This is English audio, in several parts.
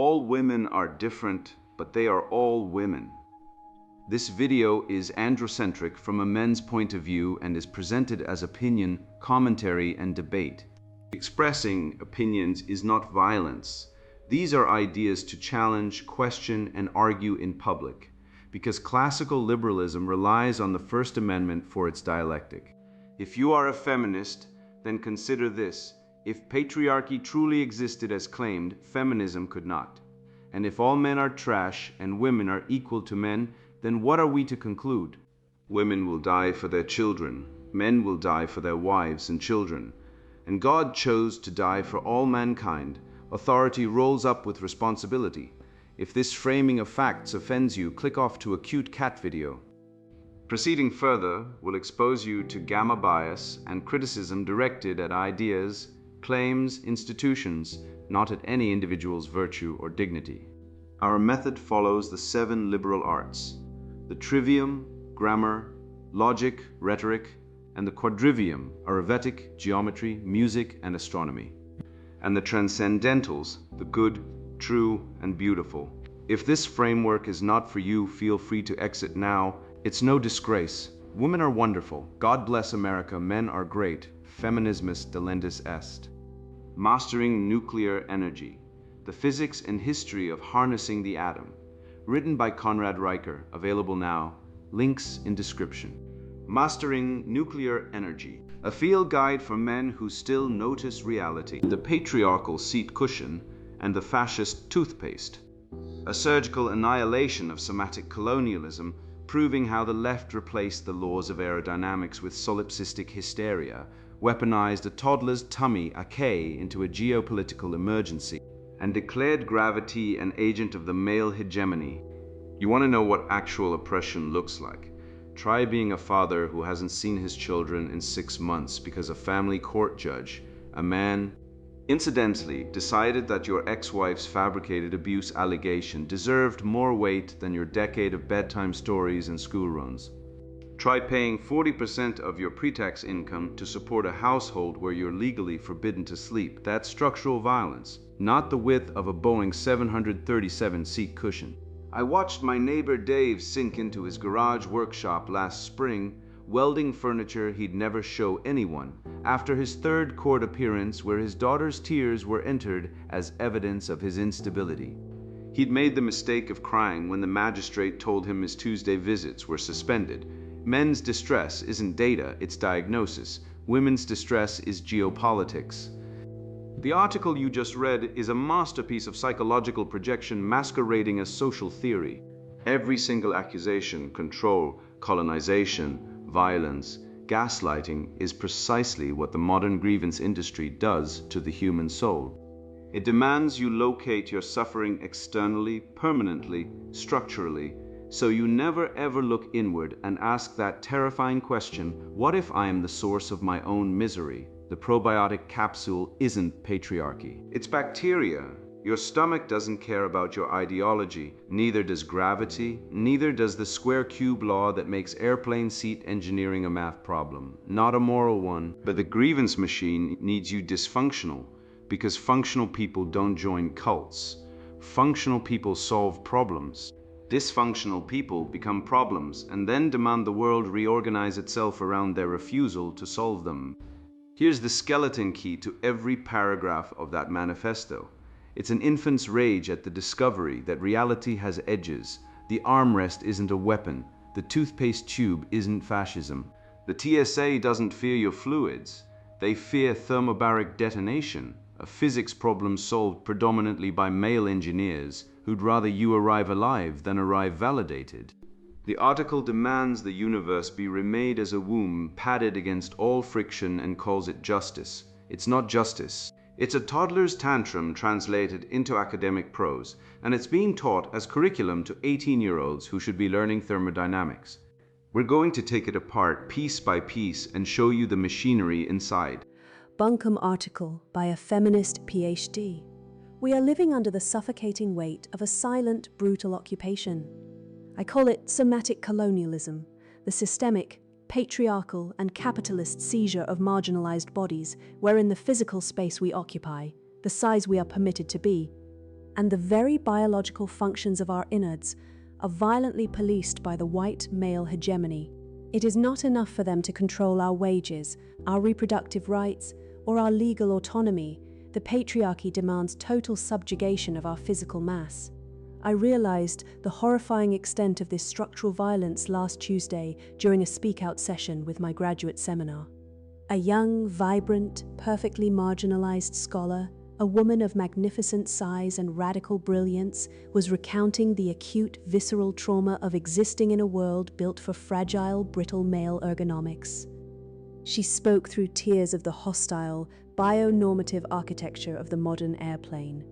All women are different, but they are all women. This video is androcentric from a men's point of view and is presented as opinion, commentary, and debate. Expressing opinions is not violence. These are ideas to challenge, question, and argue in public, because classical liberalism relies on the First Amendment for its dialectic. If you are a feminist, then consider this. If patriarchy truly existed as claimed, feminism could not. And if all men are trash and women are equal to men, then what are we to conclude? Women will die for their children, men will die for their wives and children. And God chose to die for all mankind. Authority rolls up with responsibility. If this framing of facts offends you, click off to a cute cat video. Proceeding further will expose you to gamma bias and criticism directed at ideas, claims, institutions, not at any individual's virtue or dignity. Our method follows the 7 liberal arts: the trivium, grammar, logic, rhetoric, and the quadrivium, arithmetic, geometry, music, and astronomy, and the transcendentals, the good, true, and beautiful. If this framework is not for you, feel free to exit now. It's no disgrace. Women are wonderful. God bless America. Men are great. Feminismus delendus est. Mastering Nuclear Energy: The Physics and History of Harnessing the Atom. Written by Conrad Riker. Available now. Links in description. Mastering Nuclear Energy: A field guide for men who still notice reality. The patriarchal seat cushion and the fascist toothpaste. A surgical annihilation of somatic colonialism, proving how the left replaced the laws of aerodynamics with solipsistic hysteria, weaponized a toddler's tummy ache into a geopolitical emergency, and declared gravity an agent of the male hegemony. You want to know what actual oppression looks like? Try being a father who hasn't seen his children in 6 months because a family court judge, a man, incidentally decided that your ex-wife's fabricated abuse allegation deserved more weight than your decade of bedtime stories and school runs. Try paying 40% of your pre-tax income to support a household where you're legally forbidden to sleep. That's structural violence, not the width of a Boeing 737 seat cushion. I watched my neighbor Dave sink into his garage workshop last spring, welding furniture he'd never show anyone, after his 3rd court appearance where his daughter's tears were entered as evidence of his instability. He'd made the mistake of crying when the magistrate told him his Tuesday visits were suspended. Men's distress isn't data, it's diagnosis. Women's distress is geopolitics. The article you just read is a masterpiece of psychological projection masquerading as social theory. Every single accusation, control, colonization, violence, gaslighting is precisely what the modern grievance industry does to the human soul. It demands you locate your suffering externally, permanently, structurally, so you never ever look inward and ask that terrifying question, what if I am the source of my own misery? The probiotic capsule isn't patriarchy. It's bacteria. Your stomach doesn't care about your ideology, neither does gravity, neither does the square cube law that makes airplane seat engineering a math problem. Not a moral one, but the grievance machine needs you dysfunctional, because functional people don't join cults. Functional people solve problems. Dysfunctional people become problems and then demand the world reorganize itself around their refusal to solve them. Here's the skeleton key to every paragraph of that manifesto. It's an infant's rage at the discovery that reality has edges. The armrest isn't a weapon. The toothpaste tube isn't fascism. The TSA doesn't fear your fluids. They fear thermobaric detonation, a physics problem solved predominantly by male engineers who'd rather you arrive alive than arrive validated. The article demands the universe be remade as a womb padded against all friction and calls it justice. It's not justice. It's a toddler's tantrum translated into academic prose, and it's being taught as curriculum to 18-year-olds who should be learning thermodynamics. We're going to take it apart piece by piece and show you the machinery inside. Buncombe article by a feminist PhD. We are living under the suffocating weight of a silent, brutal occupation. I call it somatic colonialism, the systemic, patriarchal and capitalist seizure of marginalized bodies wherein the physical space we occupy, the size we are permitted to be, and the very biological functions of our innards are violently policed by the white male hegemony. It is not enough for them to control our wages, our reproductive rights, or our legal autonomy. The patriarchy demands total subjugation of our physical mass. I realized the horrifying extent of this structural violence last Tuesday during a speak-out session with my graduate seminar. A young, vibrant, perfectly marginalized scholar, a woman of magnificent size and radical brilliance, was recounting the acute, visceral trauma of existing in a world built for fragile, brittle male ergonomics. She spoke through tears of the hostile, bionormative architecture of the modern airplane.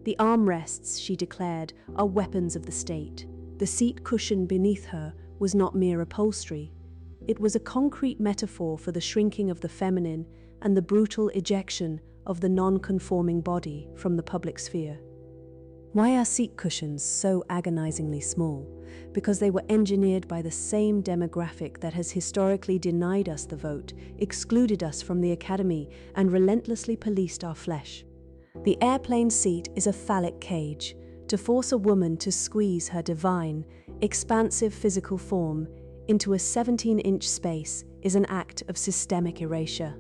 The armrests, she declared, are weapons of the state. The seat cushion beneath her was not mere upholstery. It was a concrete metaphor for the shrinking of the feminine and the brutal ejection of the non-conforming body from the public sphere. Why are seat cushions so agonizingly small? Because they were engineered by the same demographic that has historically denied us the vote, excluded us from the academy, and relentlessly policed our flesh. The airplane seat is a phallic cage. To force a woman to squeeze her divine, expansive physical form into a 17-inch space is an act of systemic erasure.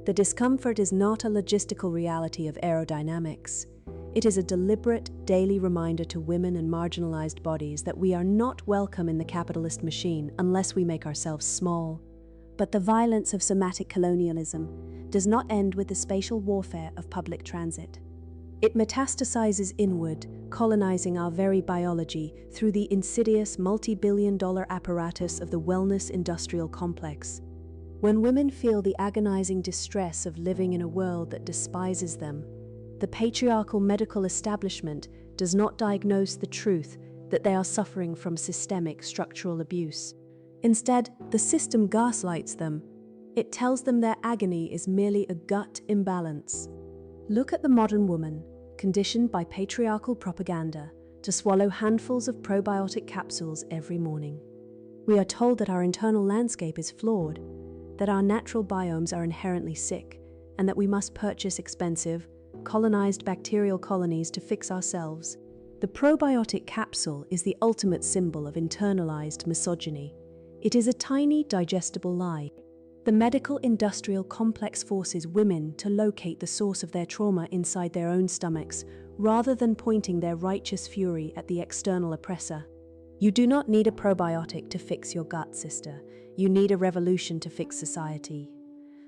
The discomfort is not a logistical reality of aerodynamics. It is a deliberate, daily reminder to women and marginalized bodies that we are not welcome in the capitalist machine unless we make ourselves small. But the violence of somatic colonialism does not end with the spatial warfare of public transit. It metastasizes inward, colonizing our very biology through the insidious multi-billion-dollar apparatus of the wellness industrial complex. When women feel the agonizing distress of living in a world that despises them, the patriarchal medical establishment does not diagnose the truth that they are suffering from systemic structural abuse. Instead, the system gaslights them. It tells them their agony is merely a gut imbalance. Look at the modern woman, conditioned by patriarchal propaganda to swallow handfuls of probiotic capsules every morning. We are told that our internal landscape is flawed, that our natural biomes are inherently sick, and that we must purchase expensive, colonized bacterial colonies to fix ourselves. The probiotic capsule is the ultimate symbol of internalized misogyny. It is a tiny, digestible lie. The medical-industrial complex forces women to locate the source of their trauma inside their own stomachs, rather than pointing their righteous fury at the external oppressor. You do not need a probiotic to fix your gut, sister. You need a revolution to fix society.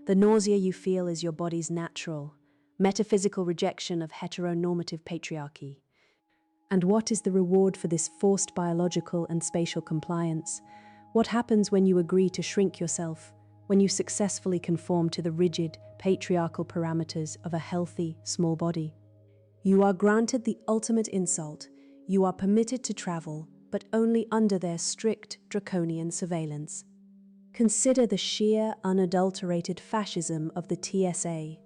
The nausea you feel is your body's natural, metaphysical rejection of heteronormative patriarchy. And what is the reward for this forced biological and spatial compliance? What happens when you agree to shrink yourself, when you successfully conform to the rigid, patriarchal parameters of a healthy, small body? You are granted the ultimate insult. You are permitted to travel, but only under their strict, draconian surveillance. Consider the sheer, unadulterated fascism of the TSA.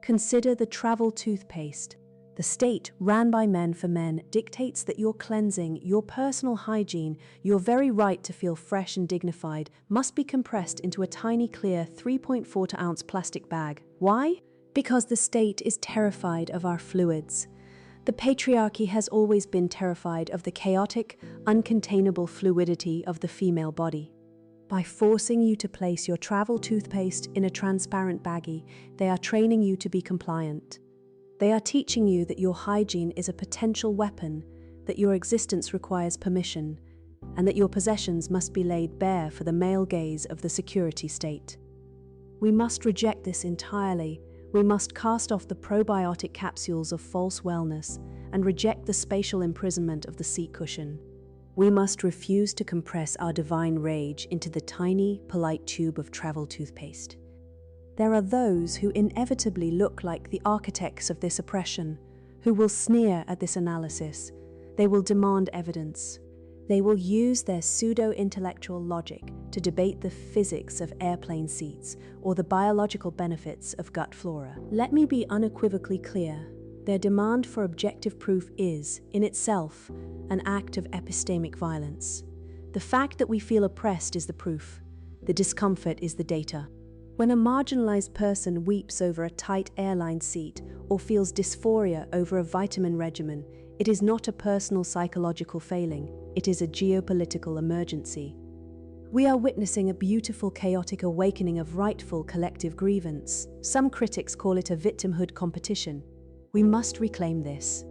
Consider the travel toothpaste. The state, ran by men for men, dictates that your cleansing, your personal hygiene, your very right to feel fresh and dignified must be compressed into a tiny, clear 3.4-ounce plastic bag. Why? Because the state is terrified of our fluids. The patriarchy has always been terrified of the chaotic, uncontainable fluidity of the female body. By forcing you to place your travel toothpaste in a transparent baggie, they are training you to be compliant. They are teaching you that your hygiene is a potential weapon, that your existence requires permission, and that your possessions must be laid bare for the male gaze of the security state. We must reject this entirely. We must cast off the probiotic capsules of false wellness and reject the spatial imprisonment of the seat cushion. We must refuse to compress our divine rage into the tiny, polite tube of travel toothpaste. There are those who inevitably look like the architects of this oppression, who will sneer at this analysis. They will demand evidence. They will use their pseudo-intellectual logic to debate the physics of airplane seats or the biological benefits of gut flora. Let me be unequivocally clear. Their demand for objective proof is, in itself, an act of epistemic violence. The fact that we feel oppressed is the proof. The discomfort is the data. When a marginalized person weeps over a tight airline seat or feels dysphoria over a vitamin regimen, it is not a personal psychological failing, it is a geopolitical emergency. We are witnessing a beautiful, chaotic awakening of rightful collective grievance. Some critics call it a victimhood competition. We must reclaim this.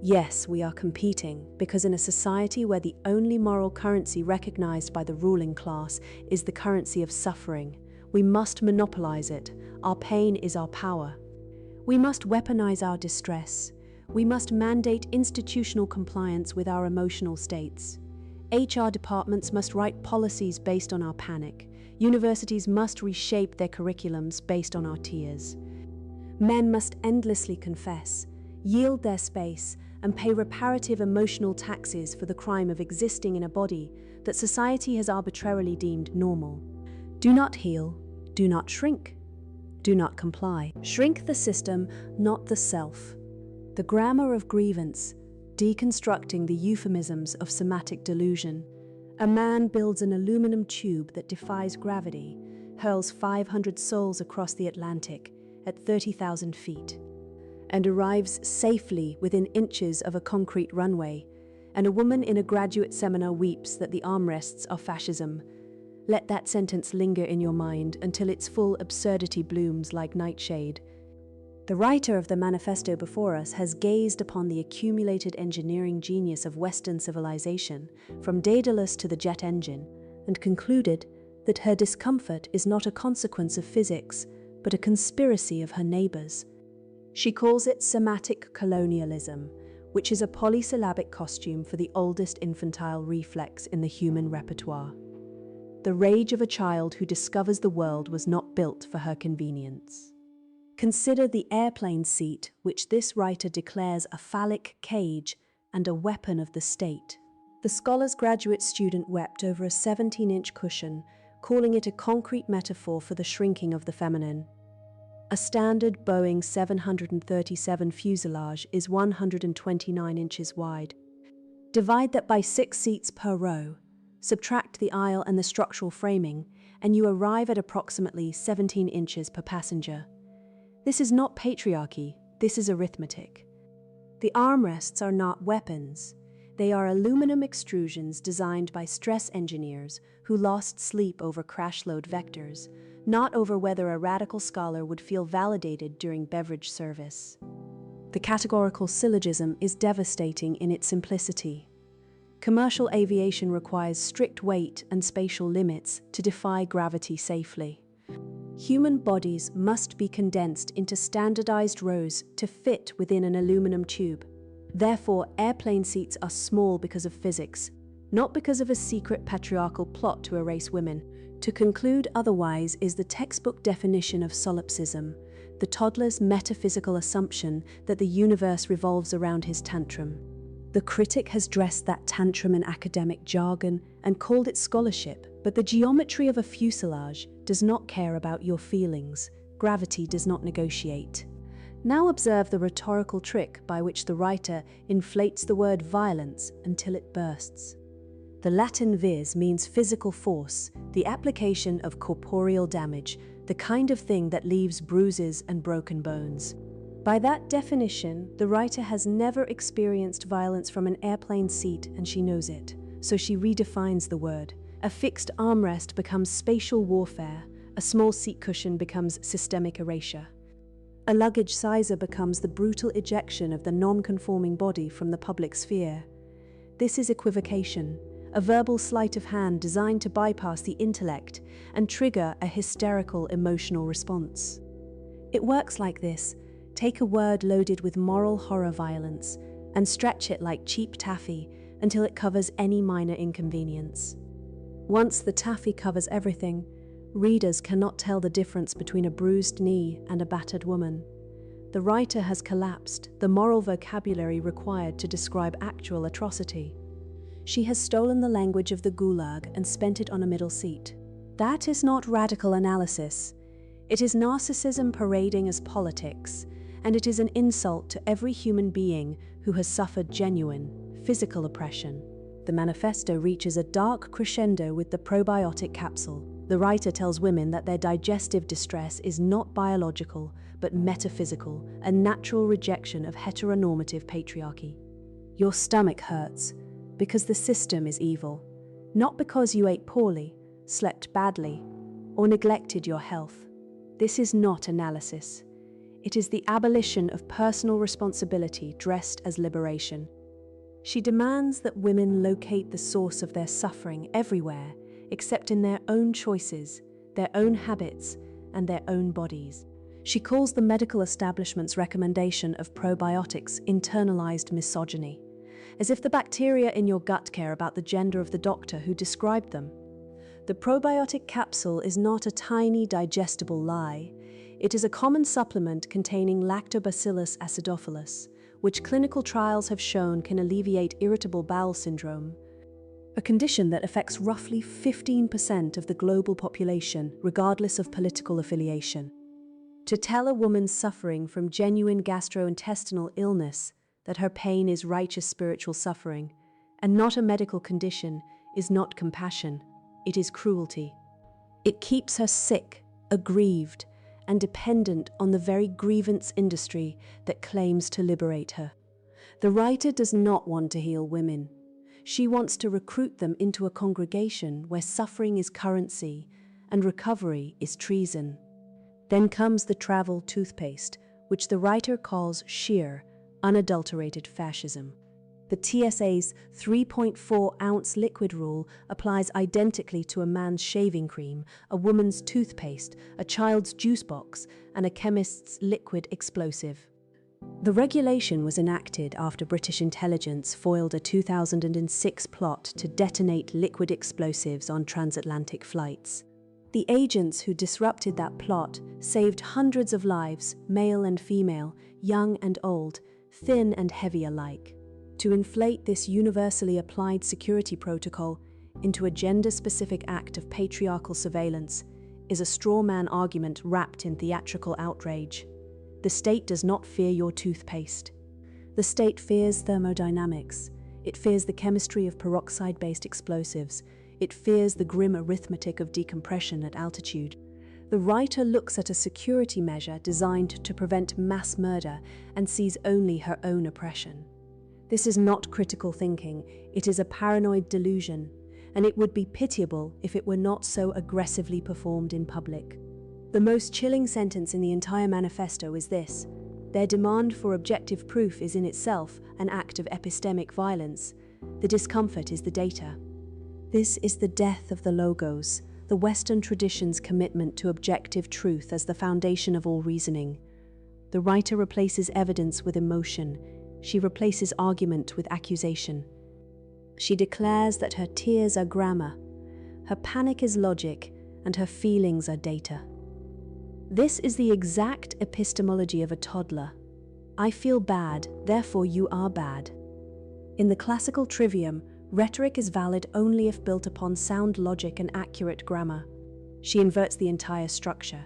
Yes, we are competing, because in a society where the only moral currency recognized by the ruling class is the currency of suffering, we must monopolize it. Our pain is our power. We must weaponize our distress. We must mandate institutional compliance with our emotional states. HR departments must write policies based on our panic. Universities must reshape their curriculums based on our tears. Men must endlessly confess, yield their space, and pay reparative emotional taxes for the crime of existing in a body that society has arbitrarily deemed normal. Do not heal, do not shrink, do not comply. Shrink the system, not the self. The grammar of grievance, deconstructing the euphemisms of somatic delusion. A man builds an aluminum tube that defies gravity, hurls 500 souls across the Atlantic at 30,000 feet, and arrives safely within inches of a concrete runway, and a woman in a graduate seminar weeps that the armrests are fascism. Let that sentence linger in your mind until its full absurdity blooms like nightshade. The writer of the manifesto before us has gazed upon the accumulated engineering genius of Western civilization, from Daedalus to the jet engine, and concluded that her discomfort is not a consequence of physics, but a conspiracy of her neighbors. She calls it somatic colonialism, which is a polysyllabic costume for the oldest infantile reflex in the human repertoire. The rage of a child who discovers the world was not built for her convenience. Consider the airplane seat, which this writer declares a phallic cage and a weapon of the state. The scholar's graduate student wept over a 17-inch cushion, calling it a concrete metaphor for the shrinking of the feminine. A standard Boeing 737 fuselage is 129 inches wide. Divide that by 6 seats per row, subtract the aisle and the structural framing, and you arrive at approximately 17 inches per passenger. This is not patriarchy, this is arithmetic. The armrests are not weapons. They are aluminum extrusions designed by stress engineers who lost sleep over crash load vectors, not over whether a radical scholar would feel validated during beverage service. The categorical syllogism is devastating in its simplicity. Commercial aviation requires strict weight and spatial limits to defy gravity safely. Human bodies must be condensed into standardized rows to fit within an aluminum tube. Therefore, airplane seats are small because of physics, not because of a secret patriarchal plot to erase women. To conclude otherwise is the textbook definition of solipsism, the toddler's metaphysical assumption that the universe revolves around his tantrum. The critic has dressed that tantrum in academic jargon and called it scholarship, but the geometry of a fuselage does not care about your feelings. Gravity does not negotiate. Now observe the rhetorical trick by which the writer inflates the word violence until it bursts. The Latin vis means physical force, the application of corporeal damage, the kind of thing that leaves bruises and broken bones. By that definition, the writer has never experienced violence from an airplane seat, and she knows it, so she redefines the word. A fixed armrest becomes spatial warfare, a small seat cushion becomes systemic erasure. A luggage sizer becomes the brutal ejection of the non-conforming body from the public sphere. This is equivocation, a verbal sleight of hand designed to bypass the intellect and trigger a hysterical emotional response. It works like this. Take a word loaded with moral horror violence and stretch it like cheap taffy until it covers any minor inconvenience. Once the taffy covers everything, readers cannot tell the difference between a bruised knee and a battered woman. The writer has collapsed the moral vocabulary required to describe actual atrocity. She has stolen the language of the gulag and spent it on a middle seat. That is not radical analysis. It is narcissism parading as politics, and it is an insult to every human being who has suffered genuine, physical oppression. The manifesto reaches a dark crescendo with the probiotic capsule. The writer tells women that their digestive distress is not biological, but metaphysical, a natural rejection of heteronormative patriarchy. Your stomach hurts because the system is evil, not because you ate poorly, slept badly, or neglected your health. This is not analysis. It is the abolition of personal responsibility dressed as liberation. She demands that women locate the source of their suffering everywhere, except in their own choices, their own habits, and their own bodies. She calls the medical establishment's recommendation of probiotics internalized misogyny, as if the bacteria in your gut care about the gender of the doctor who described them. The probiotic capsule is not a tiny digestible lie. It is a common supplement containing Lactobacillus acidophilus, which clinical trials have shown can alleviate irritable bowel syndrome, a condition that affects roughly 15% of the global population, regardless of political affiliation. To tell a woman suffering from genuine gastrointestinal illness that her pain is righteous spiritual suffering, and not a medical condition, is not compassion, it is cruelty. It keeps her sick, aggrieved, and dependent on the very grievance industry that claims to liberate her. The writer does not want to heal women. She wants to recruit them into a congregation where suffering is currency and recovery is treason. Then comes the travel toothpaste, which the writer calls sheer, unadulterated fascism. The TSA's 3.4-ounce liquid rule applies identically to a man's shaving cream, a woman's toothpaste, a child's juice box, and a chemist's liquid explosive. The regulation was enacted after British intelligence foiled a 2006 plot to detonate liquid explosives on transatlantic flights. The agents who disrupted that plot saved hundreds of lives, male and female, young and old, thin and heavy alike. To inflate this universally applied security protocol into a gender-specific act of patriarchal surveillance is a straw-man argument wrapped in theatrical outrage. The state does not fear your toothpaste. The state fears thermodynamics. It fears the chemistry of peroxide-based explosives. It fears the grim arithmetic of decompression at altitude. The writer looks at a security measure designed to prevent mass murder and sees only her own oppression. This is not critical thinking, it is a paranoid delusion, and it would be pitiable if it were not so aggressively performed in public. The most chilling sentence in the entire manifesto is this: their demand for objective proof is in itself an act of epistemic violence. The discomfort is the data. This is the death of the logos, the Western tradition's commitment to objective truth as the foundation of all reasoning. The writer replaces evidence with emotion. She replaces argument with accusation. She declares that her tears are grammar, her panic is logic, and her feelings are data. This is the exact epistemology of a toddler. I feel bad, therefore you are bad. In the classical trivium, rhetoric is valid only if built upon sound logic and accurate grammar. She inverts the entire structure.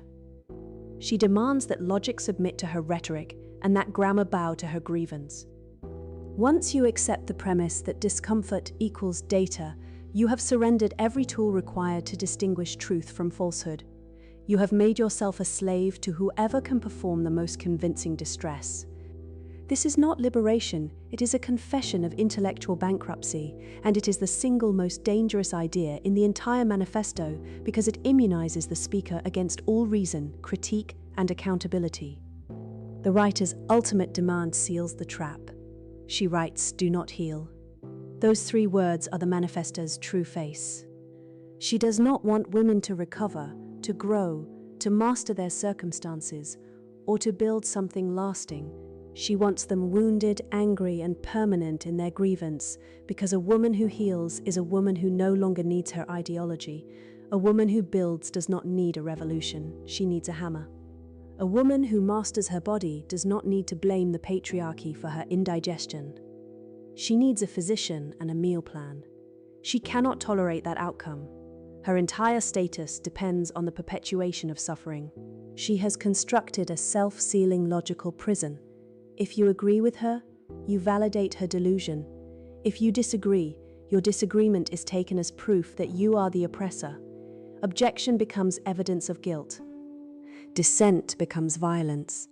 She demands that logic submit to her rhetoric and that grammar bow to her grievance. Once you accept the premise that discomfort equals data, you have surrendered every tool required to distinguish truth from falsehood. You have made yourself a slave to whoever can perform the most convincing distress. This is not liberation, it is a confession of intellectual bankruptcy, and it is the single most dangerous idea in the entire manifesto because it immunizes the speaker against all reason, critique, and accountability. The writer's ultimate demand seals the trap. She writes, "Do not heal." Those 3 words are the manifesto's true face. She does not want women to recover, to grow, to master their circumstances, or to build something lasting. She wants them wounded, angry, and permanent in their grievance, because a woman who heals is a woman who no longer needs her ideology. A woman who builds does not need a revolution, she needs a hammer. A woman who masters her body does not need to blame the patriarchy for her indigestion. She needs a physician and a meal plan. She cannot tolerate that outcome. Her entire status depends on the perpetuation of suffering. She has constructed a self-sealing logical prison. If you agree with her, you validate her delusion. If you disagree, your disagreement is taken as proof that you are the oppressor. Objection becomes evidence of guilt. Dissent becomes violence.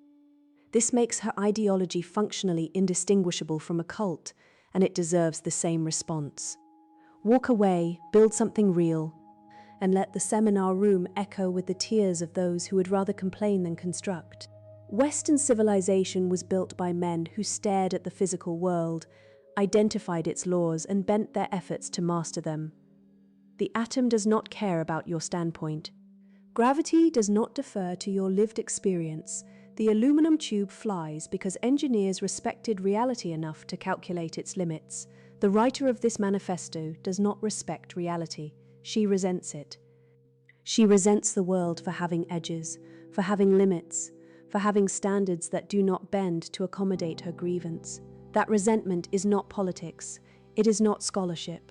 This makes her ideology functionally indistinguishable from a cult, and it deserves the same response. Walk away, build something real, and let the seminar room echo with the tears of those who would rather complain than construct. Western civilization was built by men who stared at the physical world, identified its laws, and bent their efforts to master them. The atom does not care about your standpoint. Gravity does not defer to your lived experience. The aluminum tube flies because engineers respected reality enough to calculate its limits. The writer of this manifesto does not respect reality. She resents it. She resents the world for having edges, for having limits, for having standards that do not bend to accommodate her grievance. That resentment is not politics. It is not scholarship.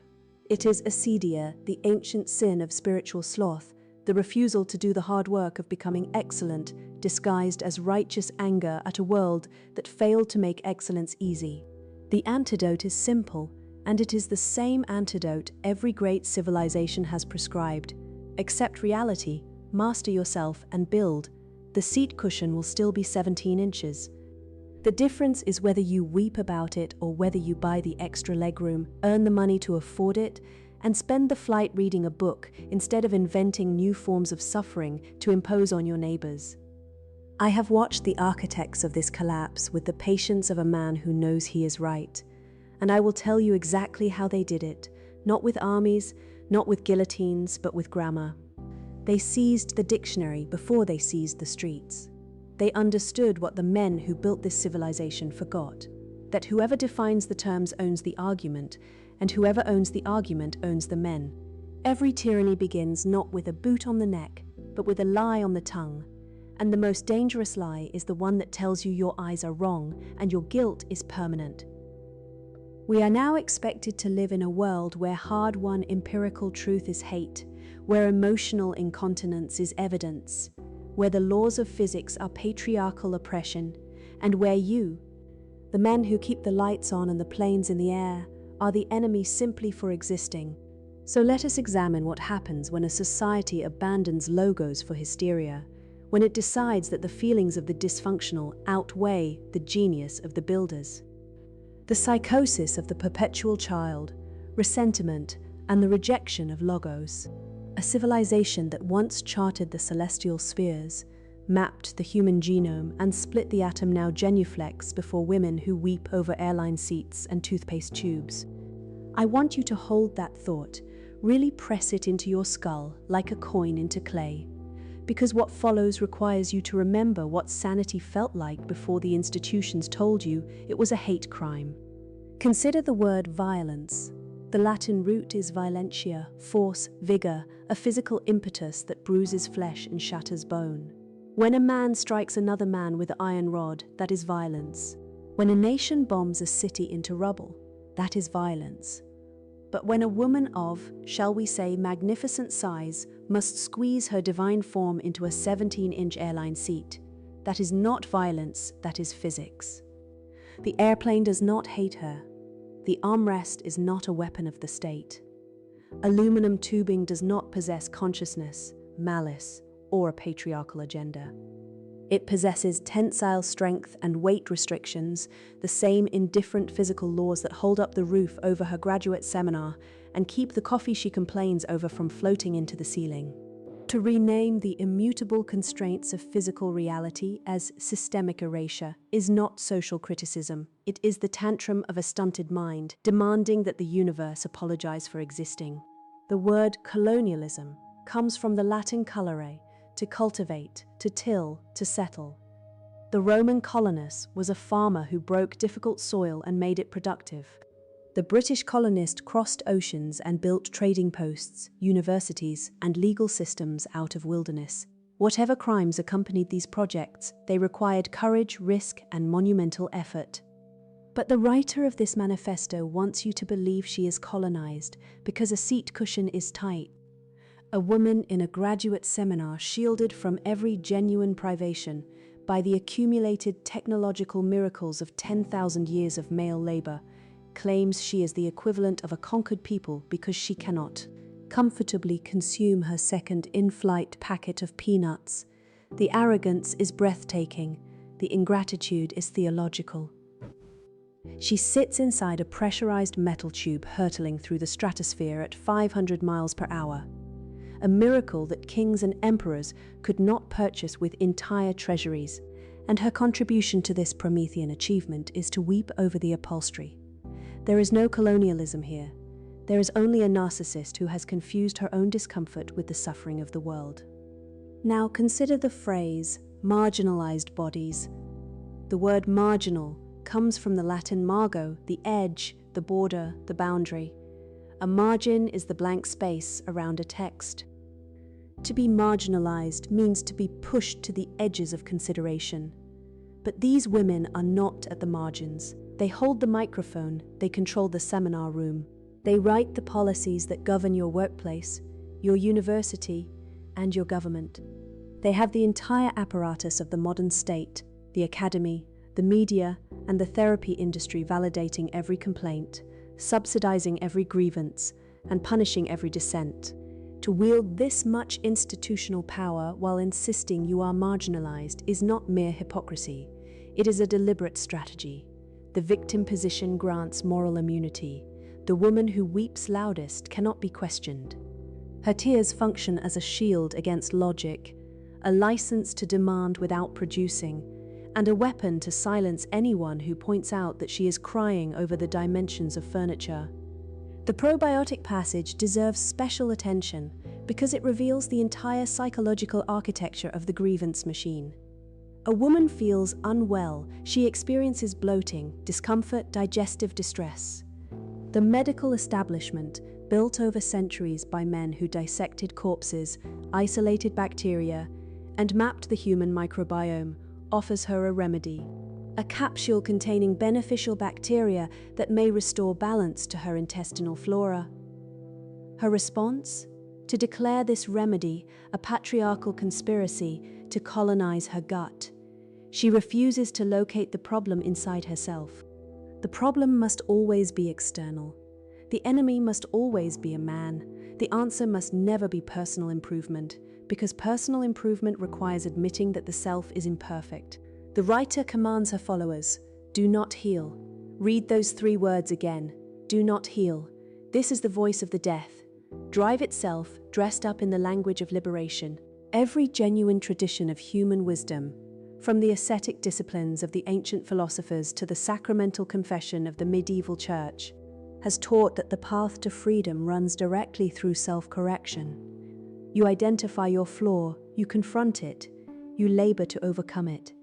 It is acedia, the ancient sin of spiritual sloth, the refusal to do the hard work of becoming excellent, disguised as righteous anger at a world that failed to make excellence easy. The antidote is simple, and it is the same antidote every great civilization has prescribed. Accept reality, master yourself, and build. The seat cushion will still be 17 inches. The difference is whether you weep about it or whether you buy the extra legroom, earn the money to afford it, and spend the flight reading a book instead of inventing new forms of suffering to impose on your neighbors. I have watched the architects of this collapse with the patience of a man who knows he is right, and I will tell you exactly how they did it, not with armies, not with guillotines, but with grammar. They seized the dictionary before they seized the streets. They understood what the men who built this civilization forgot, that whoever defines the terms owns the argument, and whoever owns the argument owns the men. Every tyranny begins not with a boot on the neck, but with a lie on the tongue. And the most dangerous lie is the one that tells you your eyes are wrong and your guilt is permanent. We are now expected to live in a world where hard-won empirical truth is hate, where emotional incontinence is evidence, where the laws of physics are patriarchal oppression, and where you, the men who keep the lights on and the planes in the air, are the enemy simply for existing. So let us examine what happens when a society abandons logos for hysteria, when it decides that the feelings of the dysfunctional outweigh the genius of the builders. The psychosis of the perpetual child, resentment, and the rejection of logos. A civilization that once charted the celestial spheres, mapped the human genome, and split the atom now genuflects before women who weep over airline seats and toothpaste tubes. I want you to hold that thought, really press it into your skull like a coin into clay, because what follows requires you to remember what sanity felt like before the institutions told you it was a hate crime. Consider the word violence. The Latin root is violentia, force, vigor, a physical impetus that bruises flesh and shatters bone. When a man strikes another man with an iron rod, that is violence. When a nation bombs a city into rubble, that is violence. But when a woman of, shall we say, magnificent size must squeeze her divine form into a 17-inch airline seat, that is not violence, that is physics. The airplane does not hate her. The armrest is not a weapon of the state. Aluminum tubing does not possess consciousness, malice, or a patriarchal agenda. It possesses tensile strength and weight restrictions, the same indifferent physical laws that hold up the roof over her graduate seminar and keep the coffee she complains over from floating into the ceiling. To rename the immutable constraints of physical reality as systemic erasure is not social criticism. It is the tantrum of a stunted mind, demanding that the universe apologize for existing. The word colonialism comes from the Latin colere, to cultivate, to till, to settle. The Roman colonist was a farmer who broke difficult soil and made it productive. The British colonist crossed oceans and built trading posts, universities, and legal systems out of wilderness. Whatever crimes accompanied these projects, they required courage, risk, and monumental effort. But the writer of this manifesto wants you to believe she is colonized because a seat cushion is tight. A woman in a graduate seminar shielded from every genuine privation by the accumulated technological miracles of 10,000 years of male labor, claims she is the equivalent of a conquered people because she cannot. comfortably consume her second in-flight packet of peanuts. The arrogance is breathtaking. The ingratitude is theological. She sits inside a pressurized metal tube hurtling through the stratosphere at 500 miles per hour. A miracle that kings and emperors could not purchase with entire treasuries. And her contribution to this Promethean achievement is to weep over the upholstery. There is no colonialism here. There is only a narcissist who has confused her own discomfort with the suffering of the world. Now consider the phrase, marginalized bodies. The word marginal comes from the Latin margo, the edge, the border, the boundary. A margin is the blank space around a text. To be marginalized means to be pushed to the edges of consideration. But these women are not at the margins. They hold the microphone, they control the seminar room. They write the policies that govern your workplace, your university, and your government. They have the entire apparatus of the modern state, the academy, the media, and the therapy industry validating every complaint, subsidizing every grievance, and punishing every dissent. To wield this much institutional power while insisting you are marginalized is not mere hypocrisy. It is a deliberate strategy. The victim position grants moral immunity. The woman who weeps loudest cannot be questioned. Her tears function as a shield against logic, a license to demand without producing, and a weapon to silence anyone who points out that she is crying over the dimensions of furniture. The probiotic passage deserves special attention because it reveals the entire psychological architecture of the grievance machine. A woman feels unwell, she experiences bloating, discomfort, digestive distress. The medical establishment, built over centuries by men who dissected corpses, isolated bacteria, and mapped the human microbiome, offers her a remedy. A capsule containing beneficial bacteria that may restore balance to her intestinal flora. Her response? To declare this remedy a patriarchal conspiracy to colonize her gut. She refuses to locate the problem inside herself. The problem must always be external. The enemy must always be a man. The answer must never be personal improvement, because personal improvement requires admitting that the self is imperfect. The writer commands her followers, do not heal. Read those 3 words again, do not heal. This is the voice of the death. Drive itself, dressed up in the language of liberation. Every genuine tradition of human wisdom, from the ascetic disciplines of the ancient philosophers to the sacramental confession of the medieval church, has taught that the path to freedom runs directly through self-correction. You identify your flaw, you confront it, you labor to overcome it.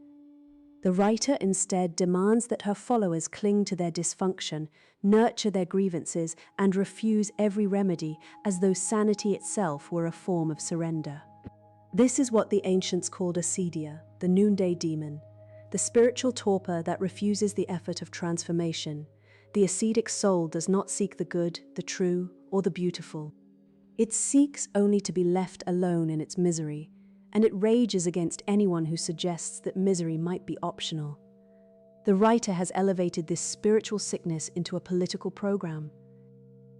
The writer instead demands that her followers cling to their dysfunction, nurture their grievances, and refuse every remedy as though sanity itself were a form of surrender. This is what the ancients called acedia, the noonday demon, the spiritual torpor that refuses the effort of transformation. The ascetic soul does not seek the good, the true, or the beautiful. It seeks only to be left alone in its misery, and it rages against anyone who suggests that misery might be optional. The writer has elevated this spiritual sickness into a political program.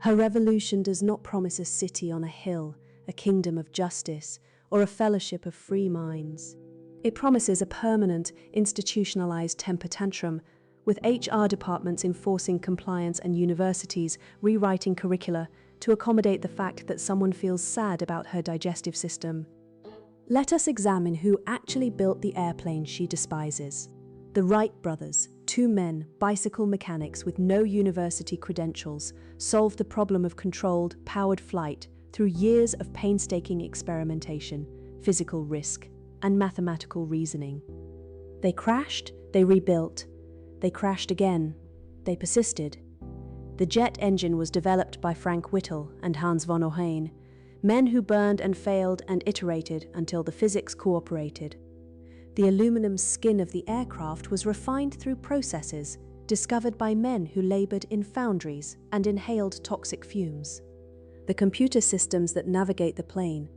Her revolution does not promise a city on a hill, a kingdom of justice, or a fellowship of free minds. It promises a permanent, institutionalized temper tantrum, with HR departments enforcing compliance and universities rewriting curricula to accommodate the fact that someone feels sad about her digestive system. Let us examine who actually built the airplane she despises. The Wright brothers, 2 men, bicycle mechanics with no university credentials, solved the problem of controlled, powered flight through years of painstaking experimentation, physical risk, and mathematical reasoning. They crashed, they rebuilt, they crashed again, they persisted. The jet engine was developed by Frank Whittle and Hans von Ohain, men who burned and failed and iterated until the physics cooperated. The aluminum skin of the aircraft was refined through processes discovered by men who labored in foundries and inhaled toxic fumes. The computer systems that navigate the plane,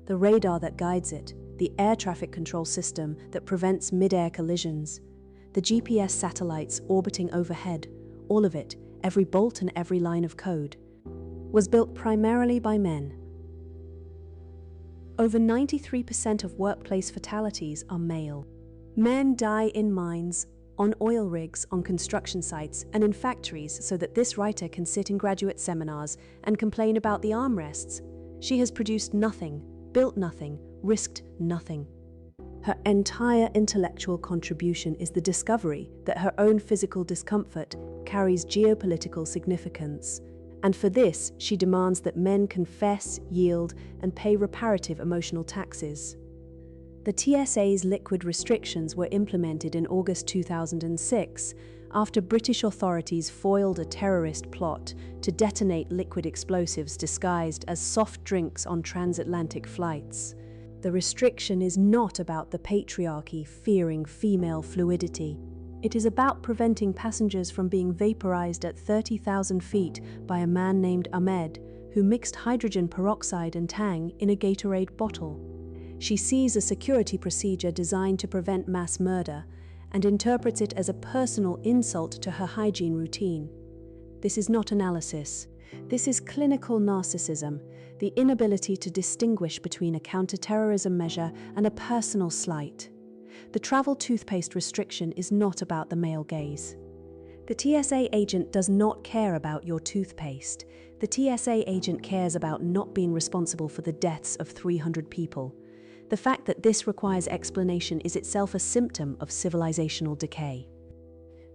the radar that guides it, the air traffic control system that prevents mid-air collisions, the GPS satellites orbiting overhead, all of it, every bolt and every line of code, was built primarily by men Over 93% of workplace fatalities are male. Men die in mines, on oil rigs, on construction sites, and in factories so that this writer can sit in graduate seminars and complain about the armrests. She has produced nothing, built nothing, risked nothing. Her entire intellectual contribution is the discovery that her own physical discomfort carries geopolitical significance. And for this, she demands that men confess, yield, and pay reparative emotional taxes. The TSA's liquid restrictions were implemented in August 2006 after British authorities foiled a terrorist plot to detonate liquid explosives disguised as soft drinks on transatlantic flights. The restriction is not about the patriarchy fearing female fluidity. It is about preventing passengers from being vaporized at 30,000 feet by a man named Ahmed, who mixed hydrogen peroxide and Tang in a Gatorade bottle. She sees a security procedure designed to prevent mass murder and interprets it as a personal insult to her hygiene routine. This is not analysis. This is clinical narcissism, the inability to distinguish between a counterterrorism measure and a personal slight. The travel toothpaste restriction is not about the male gaze. The TSA agent does not care about your toothpaste. The TSA agent cares about not being responsible for the deaths of 300 people. The fact that this requires explanation is itself a symptom of civilizational decay.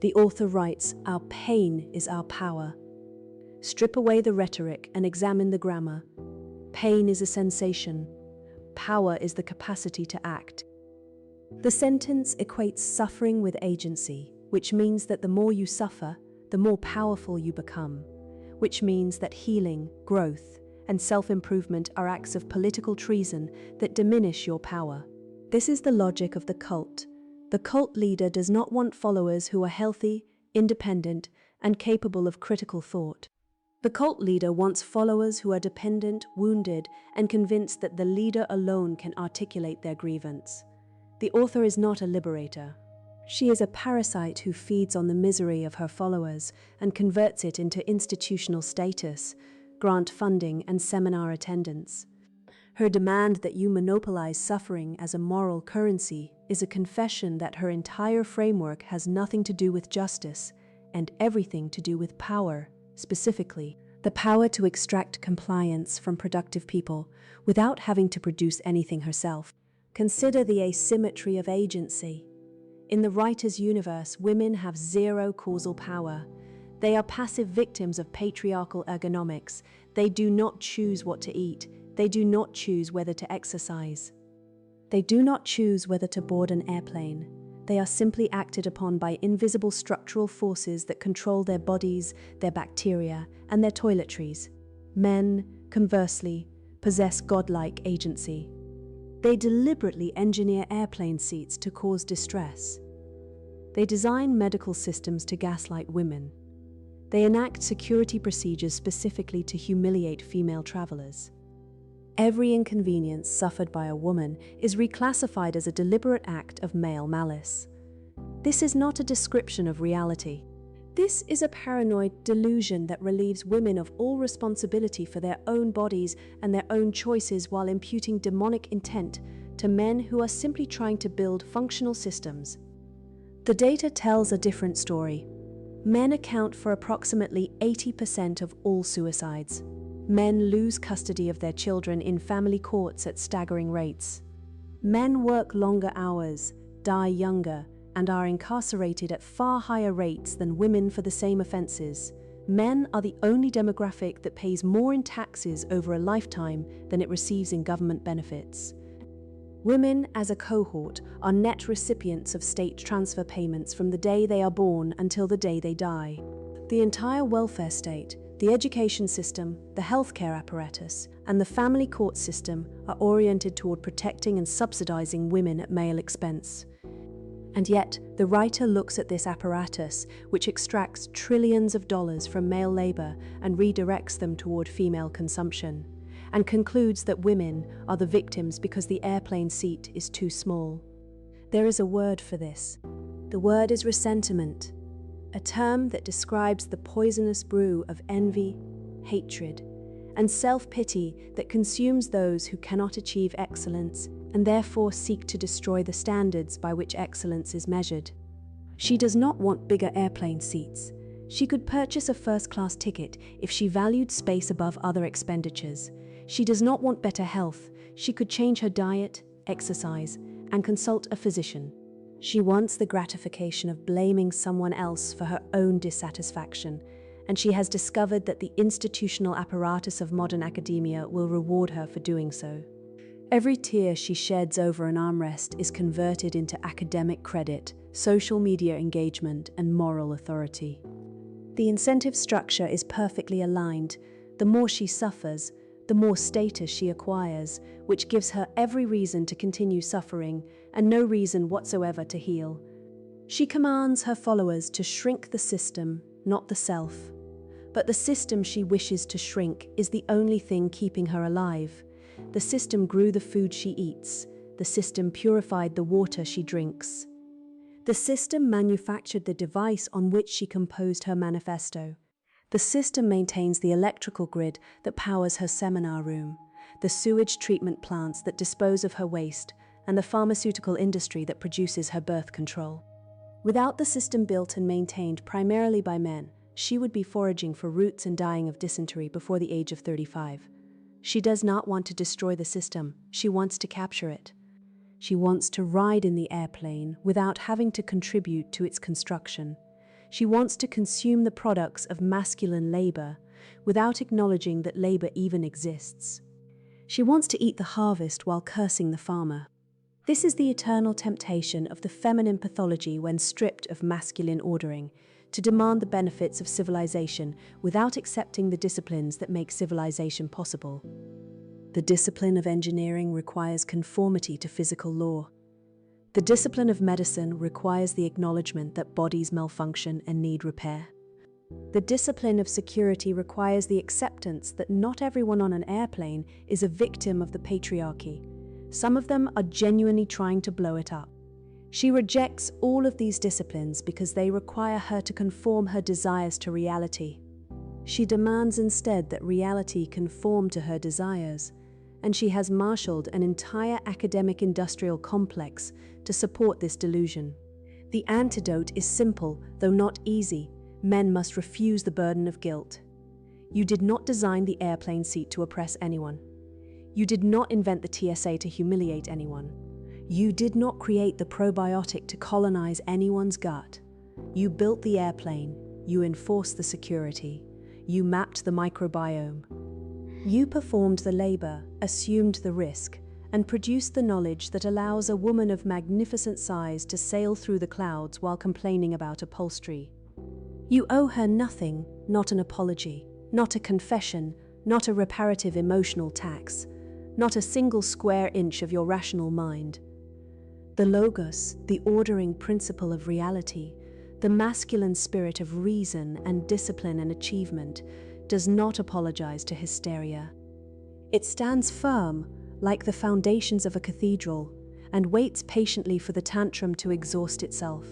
The author writes, "Our pain is our power." Strip away the rhetoric and examine the grammar. Pain is a sensation. Power is the capacity to act. The sentence equates suffering with agency, which means that the more you suffer, the more powerful you become, which means that healing, growth, and self-improvement are acts of political treason that diminish your power. This is the logic of the cult. The cult leader does not want followers who are healthy, independent, and capable of critical thought. The cult leader wants followers who are dependent, wounded, and convinced that the leader alone can articulate their grievance. The author is not a liberator. She is a parasite who feeds on the misery of her followers and converts it into institutional status, grant funding, and seminar attendance. Her demand that you monopolize suffering as a moral currency is a confession that her entire framework has nothing to do with justice and everything to do with power, specifically the power to extract compliance from productive people without having to produce anything herself. Consider the asymmetry of agency. In the writer's universe, women have zero causal power. They are passive victims of patriarchal ergonomics. They do not choose what to eat. They do not choose whether to exercise. They do not choose whether to board an airplane. They are simply acted upon by invisible structural forces that control their bodies, their bacteria, and their toiletries. Men, conversely, possess godlike agency. They deliberately engineer airplane seats to cause distress. They design medical systems to gaslight women. They enact security procedures specifically to humiliate female travelers. Every inconvenience suffered by a woman is reclassified as a deliberate act of male malice. This is not a description of reality. This is a paranoid delusion that relieves women of all responsibility for their own bodies and their own choices while imputing demonic intent to men who are simply trying to build functional systems. The data tells a different story. Men account for approximately 80% of all suicides. Men lose custody of their children in family courts at staggering rates. Men work longer hours, die younger, and are incarcerated at far higher rates than women for the same offenses. Men are the only demographic that pays more in taxes over a lifetime than it receives in government benefits. Women, as a cohort, are net recipients of state transfer payments from the day they are born until the day they die. The entire welfare state, the education system, the healthcare apparatus, and the family court system are oriented toward protecting and subsidizing women at male expense. And yet, the writer looks at this apparatus, which extracts trillions of dollars from male labor and redirects them toward female consumption, and concludes that women are the victims because the airplane seat is too small. There is a word for this. The word is resentment, a term that describes the poisonous brew of envy, hatred, and self-pity that consumes those who cannot achieve excellence and therefore seek to destroy the standards by which excellence is measured. She does not want bigger airplane seats. She could purchase a first-class ticket if she valued space above other expenditures. She does not want better health. She could change her diet, exercise, and consult a physician. She wants the gratification of blaming someone else for her own dissatisfaction, and she has discovered that the institutional apparatus of modern academia will reward her for doing so. Every tear she sheds over an armrest is converted into academic credit, social media engagement, and moral authority. The incentive structure is perfectly aligned. The more she suffers, the more status she acquires, which gives her every reason to continue suffering and no reason whatsoever to heal. She commands her followers to shrink the system, not the self. But the system she wishes to shrink is the only thing keeping her alive. The system grew the food she eats. The system purified the water she drinks. The system manufactured the device on which she composed her manifesto. The system maintains the electrical grid that powers her seminar room, the sewage treatment plants that dispose of her waste, and the pharmaceutical industry that produces her birth control. Without the system built and maintained primarily by men, she would be foraging for roots and dying of dysentery before the age of 35. She does not want to destroy the system, she wants to capture it. She wants to ride in the airplane without having to contribute to its construction. She wants to consume the products of masculine labor without acknowledging that labor even exists. She wants to eat the harvest while cursing the farmer. This is the eternal temptation of the feminine pathology when stripped of masculine ordering, to demand the benefits of civilization without accepting the disciplines that make civilization possible. The discipline of engineering requires conformity to physical law. The discipline of medicine requires the acknowledgement that bodies malfunction and need repair. The discipline of security requires the acceptance that not everyone on an airplane is a victim of the patriarchy. Some of them are genuinely trying to blow it up. She rejects all of these disciplines because they require her to conform her desires to reality. She demands instead that reality conform to her desires, and she has marshaled an entire academic industrial complex to support this delusion. The antidote is simple, though not easy. Men must refuse the burden of guilt. You did not design the airplane seat to oppress anyone. You did not invent the TSA to humiliate anyone. You did not create the probiotic to colonize anyone's gut. You built the airplane. You enforced the security. You mapped the microbiome. You performed the labor, assumed the risk, and produced the knowledge that allows a woman of magnificent size to sail through the clouds while complaining about upholstery. You owe her nothing, not an apology, not a confession, not a reparative emotional tax, not a single square inch of your rational mind. The logos, the ordering principle of reality, the masculine spirit of reason and discipline and achievement, does not apologize to hysteria. It stands firm, like the foundations of a cathedral, and waits patiently for the tantrum to exhaust itself.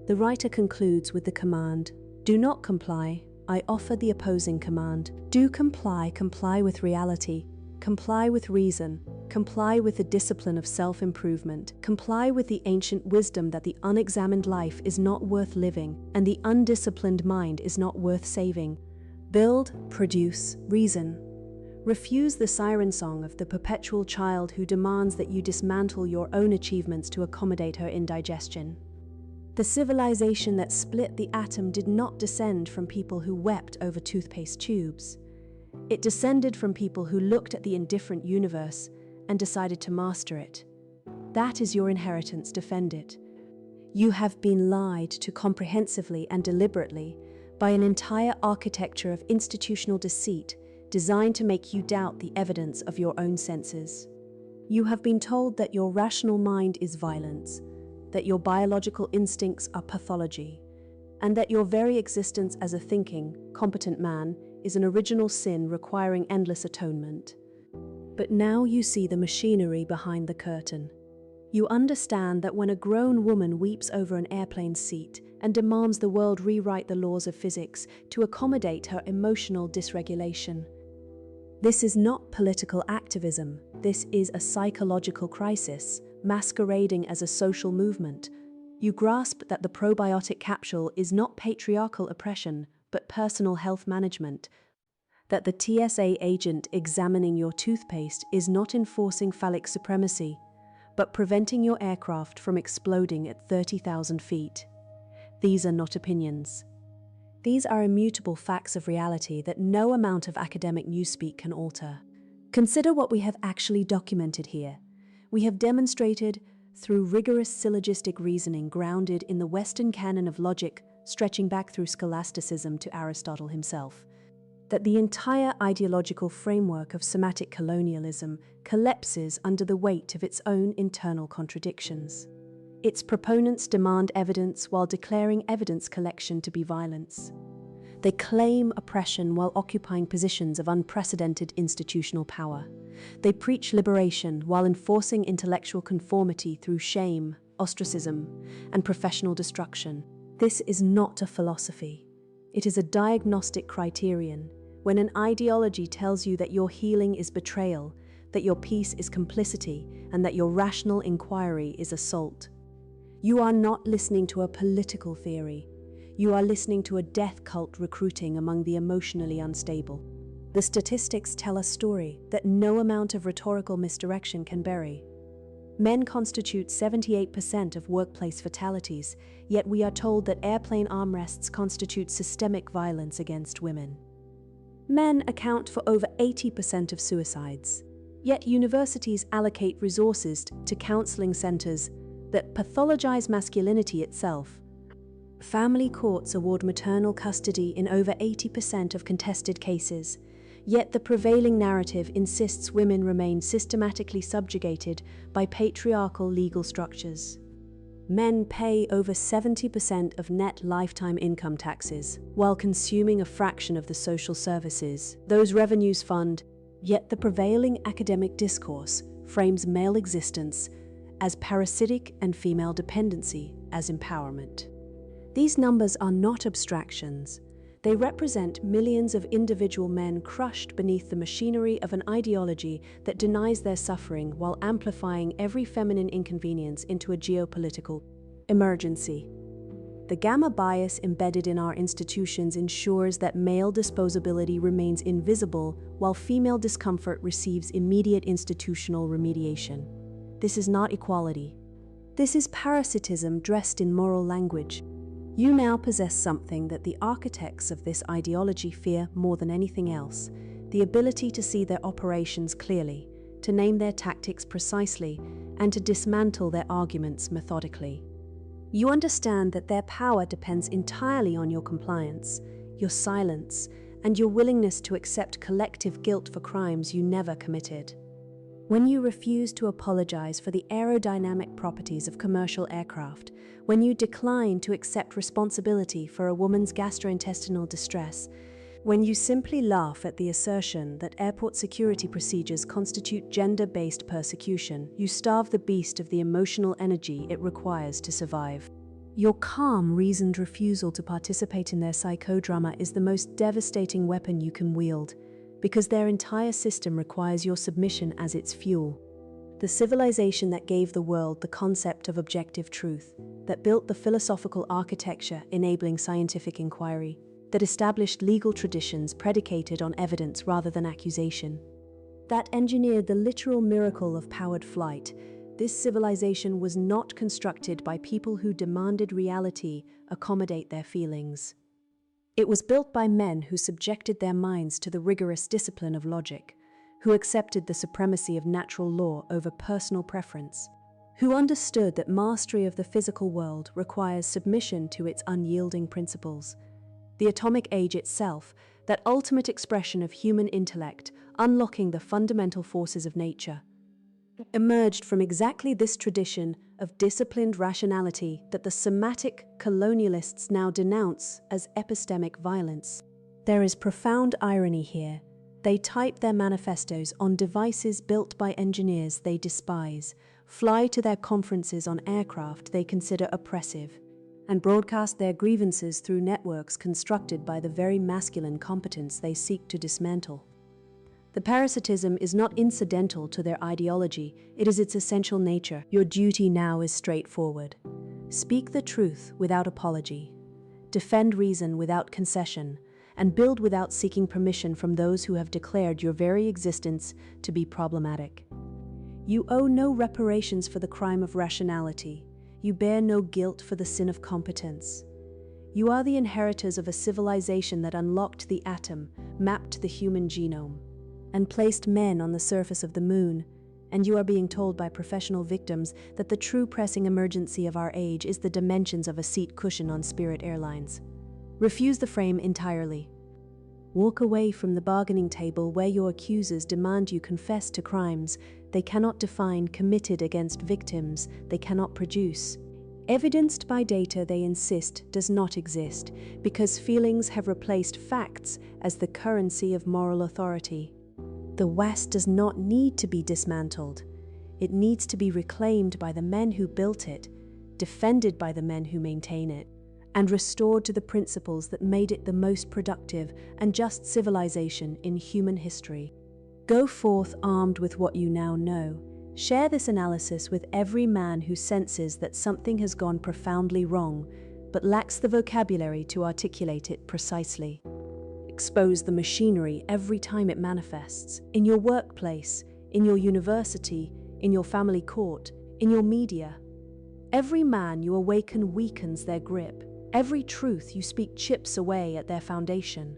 The writer concludes with the command, "Do not comply, I offer the opposing command. Do comply, comply with reality, comply with reason, comply with the discipline of self-improvement, comply with the ancient wisdom that the unexamined life is not worth living and the undisciplined mind is not worth saving. Build, produce, reason. Refuse the siren song of the perpetual child who demands that you dismantle your own achievements to accommodate her indigestion." The civilization that split the atom did not descend from people who wept over toothpaste tubes. It descended from people who looked at the indifferent universe and decided to master it. That is your inheritance, defend it. You have been lied to comprehensively and deliberately by an entire architecture of institutional deceit designed to make you doubt the evidence of your own senses. You have been told that your rational mind is violence, that your biological instincts are pathology, and that your very existence as a thinking, competent man is an original sin requiring endless atonement. But now you see the machinery behind the curtain. You understand that when a grown woman weeps over an airplane seat and demands the world rewrite the laws of physics to accommodate her emotional dysregulation, This is not political activism. This is a psychological crisis, masquerading as a social movement. You grasp that the probiotic capsule is not patriarchal oppression, but personal health management. That the TSA agent examining your toothpaste is not enforcing phallic supremacy, but preventing your aircraft from exploding at 30,000 feet. These are not opinions. These are immutable facts of reality that no amount of academic newspeak can alter. Consider what we have actually documented here. We have demonstrated, through rigorous syllogistic reasoning grounded in the Western canon of logic, stretching back through scholasticism to Aristotle himself, that the entire ideological framework of somatic colonialism collapses under the weight of its own internal contradictions. Its proponents demand evidence while declaring evidence collection to be violence. They claim oppression while occupying positions of unprecedented institutional power. They preach liberation while enforcing intellectual conformity through shame, ostracism, and professional destruction. This is not a philosophy. It is a diagnostic criterion. When an ideology tells you that your healing is betrayal, that your peace is complicity, and that your rational inquiry is assault, you are not listening to a political theory. You are listening to a death cult recruiting among the emotionally unstable. The statistics tell a story that no amount of rhetorical misdirection can bury. Men constitute 78% of workplace fatalities, yet we are told that airplane armrests constitute systemic violence against women. Men account for over 80% of suicides, yet universities allocate resources to counseling centers that pathologize masculinity itself. Family courts award maternal custody in over 80% of contested cases, yet the prevailing narrative insists women remain systematically subjugated by patriarchal legal structures. Men pay over 70% of net lifetime income taxes, while consuming a fraction of the social services those revenues fund, yet the prevailing academic discourse frames male existence as parasitic and female dependency as empowerment. These numbers are not abstractions. They represent millions of individual men crushed beneath the machinery of an ideology that denies their suffering while amplifying every feminine inconvenience into a geopolitical emergency. The gamma bias embedded in our institutions ensures that male disposability remains invisible while female discomfort receives immediate institutional remediation. This is not equality. This is parasitism dressed in moral language. You now possess something that the architects of this ideology fear more than anything else: the ability to see their operations clearly, to name their tactics precisely, and to dismantle their arguments methodically. You understand that their power depends entirely on your compliance, your silence, and your willingness to accept collective guilt for crimes you never committed. When you refuse to apologize for the aerodynamic properties of commercial aircraft, when you decline to accept responsibility for a woman's gastrointestinal distress, when you simply laugh at the assertion that airport security procedures constitute gender-based persecution, you starve the beast of the emotional energy it requires to survive. Your calm, reasoned refusal to participate in their psychodrama is the most devastating weapon you can wield, because their entire system requires your submission as its fuel. The civilization that gave the world the concept of objective truth, that built the philosophical architecture enabling scientific inquiry, that established legal traditions predicated on evidence rather than accusation, that engineered the literal miracle of powered flight, this civilization was not constructed by people who demanded reality accommodate their feelings. It was built by men who subjected their minds to the rigorous discipline of logic, who accepted the supremacy of natural law over personal preference, who understood that mastery of the physical world requires submission to its unyielding principles. The atomic age itself, that ultimate expression of human intellect, unlocking the fundamental forces of nature, emerged from exactly this tradition of disciplined rationality that the somatic colonialists now denounce as epistemic violence. There is profound irony here. They type their manifestos on devices built by engineers they despise, fly to their conferences on aircraft they consider oppressive, and broadcast their grievances through networks constructed by the very masculine competence they seek to dismantle. The parasitism is not incidental to their ideology, it is its essential nature. Your duty now is straightforward. Speak the truth without apology. Defend reason without concession, and build without seeking permission from those who have declared your very existence to be problematic. You owe no reparations for the crime of rationality. You bear no guilt for the sin of competence. You are the inheritors of a civilization that unlocked the atom, mapped the human genome, and placed men on the surface of the moon, and you are being told by professional victims that the true pressing emergency of our age is the dimensions of a seat cushion on Spirit Airlines. Refuse the frame entirely. Walk away from the bargaining table where your accusers demand you confess to crimes they cannot define committed against victims they cannot produce. Evidenced by data they insist does not exist because feelings have replaced facts as the currency of moral authority. The West does not need to be dismantled. It needs to be reclaimed by the men who built it, defended by the men who maintain it, and restored to the principles that made it the most productive and just civilization in human history. Go forth armed with what you now know. Share this analysis with every man who senses that something has gone profoundly wrong, but lacks the vocabulary to articulate it precisely. Expose the machinery every time it manifests, in your workplace, in your university, in your family court, in your media. Every man you awaken weakens their grip. Every truth you speak chips away at their foundation.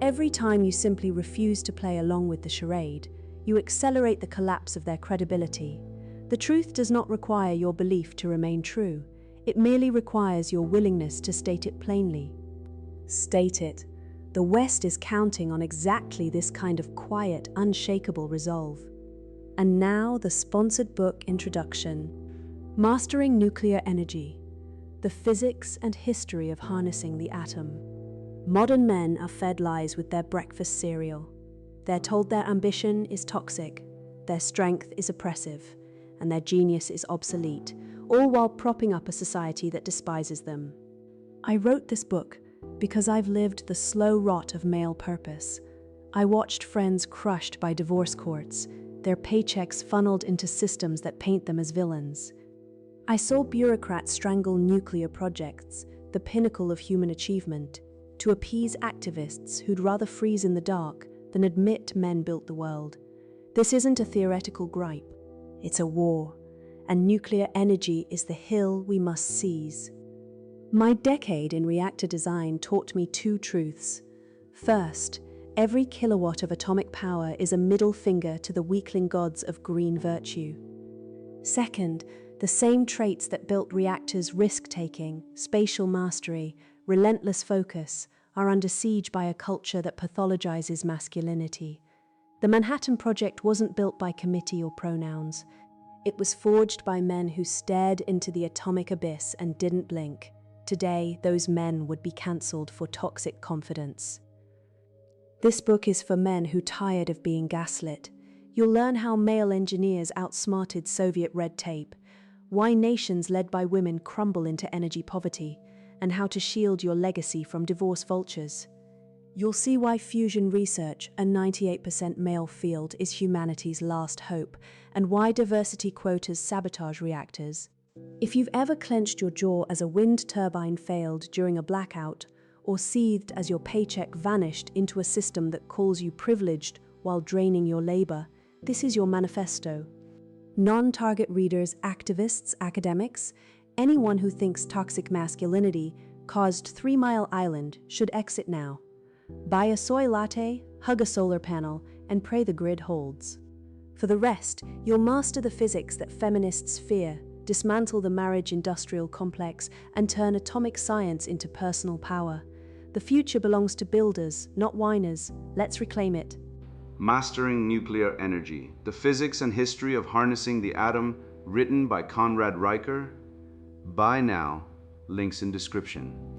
Every time you simply refuse to play along with the charade, you accelerate the collapse of their credibility. The truth does not require your belief to remain true. It merely requires your willingness to state it plainly. State it. The West is counting on exactly this kind of quiet, unshakable resolve. And now the sponsored book introduction. Mastering Nuclear Energy. The Physics and History of Harnessing the Atom. Modern men are fed lies with their breakfast cereal. They're told their ambition is toxic, their strength is oppressive, and their genius is obsolete, all while propping up a society that despises them. I wrote this book because I've lived the slow rot of male purpose. I watched friends crushed by divorce courts, their paychecks funneled into systems that paint them as villains. I saw bureaucrats strangle nuclear projects, the pinnacle of human achievement, to appease activists who'd rather freeze in the dark than admit men built the world. This isn't a theoretical gripe, it's a war, and nuclear energy is the hill we must seize. My decade in reactor design taught me two truths. First, every kilowatt of atomic power is a middle finger to the weakling gods of green virtue. Second, the same traits that built reactors' risk-taking, spatial mastery, relentless focus, are under siege by a culture that pathologizes masculinity. The Manhattan Project wasn't built by committee or pronouns. It was forged by men who stared into the atomic abyss and didn't blink. Today, those men would be cancelled for toxic confidence. This book is for men who tired of being gaslit. You'll learn how male engineers outsmarted Soviet red tape, why nations led by women crumble into energy poverty, and how to shield your legacy from divorce vultures. You'll see why fusion research, a 98% male field, is humanity's last hope, and why diversity quotas sabotage reactors. If you've ever clenched your jaw as a wind turbine failed during a blackout, or seethed as your paycheck vanished into a system that calls you privileged while draining your labor, this is your manifesto. Non-target readers, activists, academics, anyone who thinks toxic masculinity caused 3 Mile Island should exit now. Buy a soy latte, hug a solar panel, and pray the grid holds. For the rest, you'll master the physics that feminists fear, dismantle the marriage industrial complex, and turn atomic science into personal power. The future belongs to builders, not whiners. Let's reclaim it. Mastering Nuclear Energy, The Physics and History of Harnessing the Atom, written by Conrad Riker. Buy now, links in description.